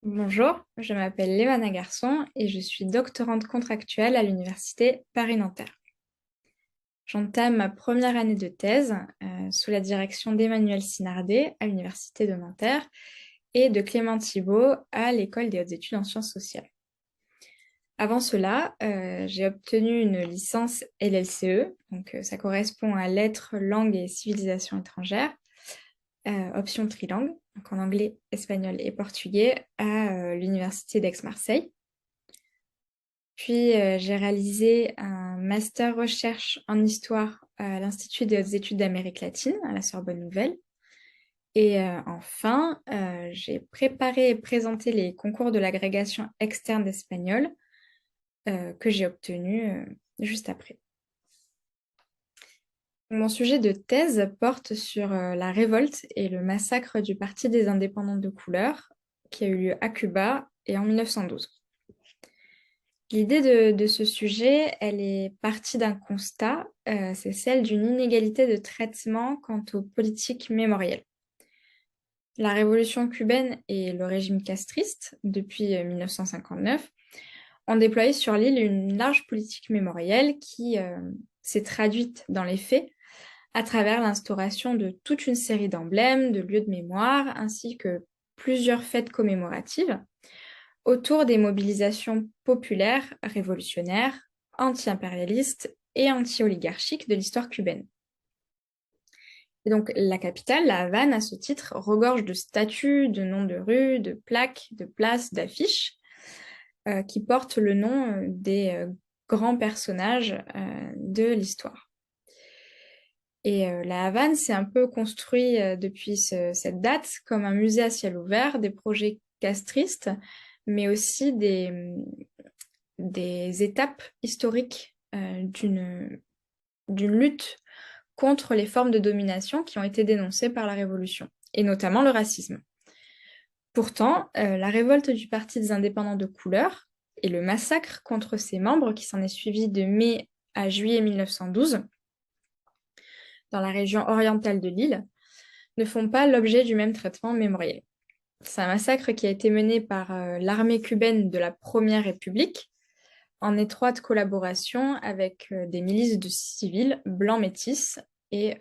Bonjour, je m'appelle Lévana Garçon et je suis doctorante contractuelle à l'Université Paris-Nanterre. J'entame ma première année de thèse sous la direction d'Emmanuel Sinardet à l'Université de Nanterre et de Clément Thibault à l'École des hautes études en sciences sociales. Avant cela, j'ai obtenu une licence LLCE, donc ça correspond à lettres, langues et civilisations étrangères, option trilingue, donc en anglais, espagnol et portugais, à l'Université d'Aix-Marseille. Puis, j'ai réalisé un master recherche en histoire à l'Institut des hautes études d'Amérique latine, à la Sorbonne Nouvelle. Et enfin, j'ai préparé et présenté les concours de l'agrégation externe d'espagnol que j'ai obtenu juste après. Mon sujet de thèse porte sur la révolte et le massacre du Parti des indépendants de couleur qui a eu lieu à Cuba et en 1912. L'idée de ce sujet, elle est partie d'un constat, c'est celle d'une inégalité de traitement quant aux politiques mémorielles. La révolution cubaine et le régime castriste, depuis 1959, ont déployé sur l'île une large politique mémorielle qui s'est traduite dans les faits à travers l'instauration de toute une série d'emblèmes, de lieux de mémoire, ainsi que plusieurs fêtes commémoratives autour des mobilisations populaires, révolutionnaires, anti-impérialistes et anti-oligarchiques de l'histoire cubaine. Et donc la capitale, la Havane, à ce titre, regorge de statues, de noms de rues, de plaques, de places, d'affiches qui portent le nom des grands personnages de l'histoire. Et la Havane s'est un peu construit depuis cette date comme un musée à ciel ouvert, des projets castristes, mais aussi des étapes historiques d'une lutte contre les formes de domination qui ont été dénoncées par la Révolution, et notamment le racisme. Pourtant, la révolte du Parti des indépendants de couleur et le massacre contre ses membres qui s'en est suivi de mai à juillet 1912 dans la région orientale de l'île ne font pas l'objet du même traitement mémoriel. C'est un massacre qui a été mené par l'armée cubaine de la Première République en étroite collaboration avec des milices de civils blancs métis et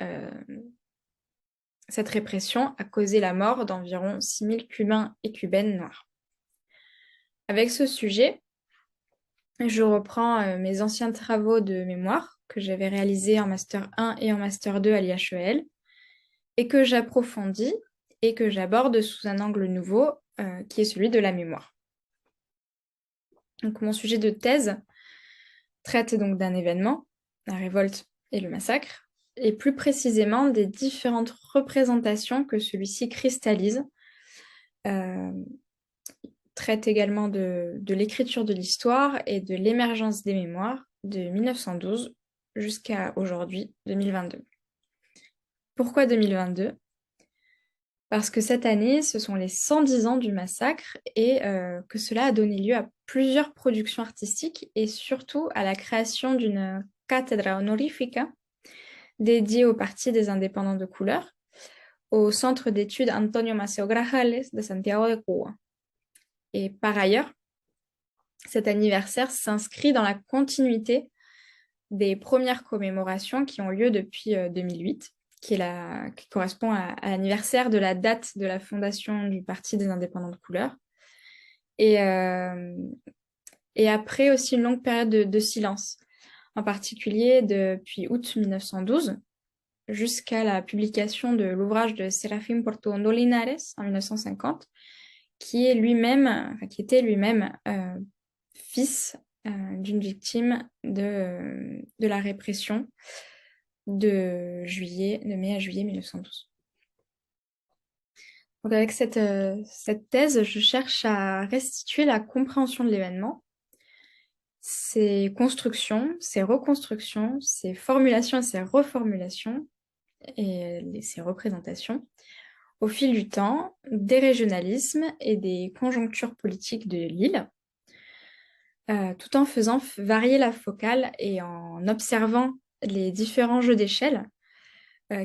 cette répression a causé la mort d'environ 6000 Cubains et Cubaines noirs. Avec ce sujet, je reprends mes anciens travaux de mémoire que j'avais réalisés en Master 1 et en Master 2 à l'IHEL et que j'approfondis et que j'aborde sous un angle nouveau qui est celui de la mémoire. Donc, mon sujet de thèse traite donc d'un événement, la révolte et le massacre, et plus précisément des différentes représentations que celui-ci cristallise, traite également de l'écriture de l'histoire et de l'émergence des mémoires de 1912 jusqu'à aujourd'hui, 2022. Pourquoi 2022? Parce que cette année, ce sont les 110 ans du massacre et que cela a donné lieu à plusieurs productions artistiques et surtout à la création d'une cátedra honorífica dédiée au Parti des indépendants de couleur au Centre d'études Antonio Maceo Grajales de Santiago de Cuba. Et par ailleurs, cet anniversaire s'inscrit dans la continuité des premières commémorations qui ont lieu depuis 2008, qui correspond à l'anniversaire de la date de la fondation du Parti des indépendants de couleur. Et, et après aussi une longue période de silence, en particulier depuis août 1912 jusqu'à la publication de l'ouvrage de Serafín Portuondo Linares en 1950, qui était lui-même fils d'une victime de la répression de mai à juillet 1912. Donc avec cette thèse, je cherche à restituer la compréhension de l'événement, ses constructions, ses reconstructions, ses formulations et ses reformulations, et ses représentations, au fil du temps, des régionalismes et des conjonctures politiques de l'île, tout en faisant varier la focale et en observant les différents jeux d'échelle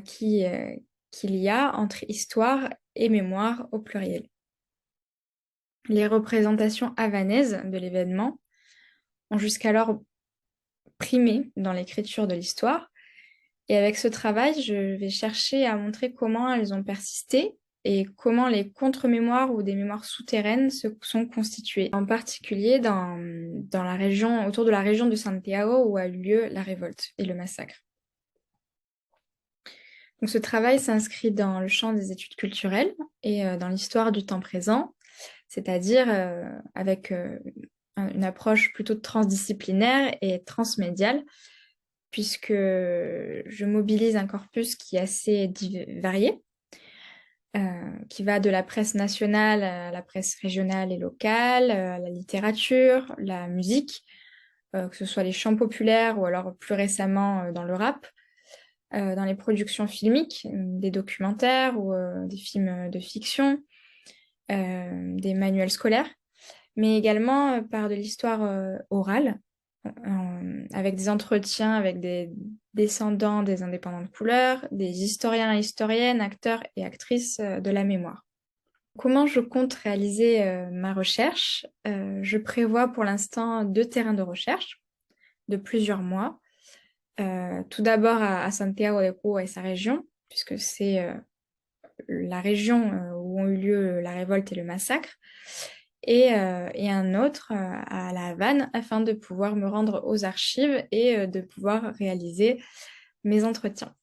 qu'il y a entre histoire et mémoire au pluriel. Les représentations havanaises de l'événement ont jusqu'alors primé dans l'écriture de l'histoire. Et avec ce travail, je vais chercher à montrer comment elles ont persisté et comment les contre-mémoires ou des mémoires souterraines se sont constituées, en particulier dans la région, autour de la région de Santiago où a eu lieu la révolte et le massacre. Donc, ce travail s'inscrit dans le champ des études culturelles et dans l'histoire du temps présent, c'est-à-dire avec une approche plutôt transdisciplinaire et transmédiale, puisque je mobilise un corpus qui est assez varié, qui va de la presse nationale à la presse régionale et locale, à la littérature, la musique, que ce soit les chants populaires ou alors plus récemment dans le rap, dans les productions filmiques, des documentaires ou des films de fiction, des manuels scolaires, mais également par de l'histoire orale, avec des entretiens avec des descendants des indépendants de couleur, des historiens et historiennes, acteurs et actrices de la mémoire. Comment je compte réaliser ma recherche? Je prévois pour l'instant 2 terrains de recherche de plusieurs mois. Tout d'abord à Santiago de Cuba et sa région, puisque c'est la région où ont eu lieu la révolte et le massacre, et un autre à La Havane, afin de pouvoir me rendre aux archives et de pouvoir réaliser mes entretiens.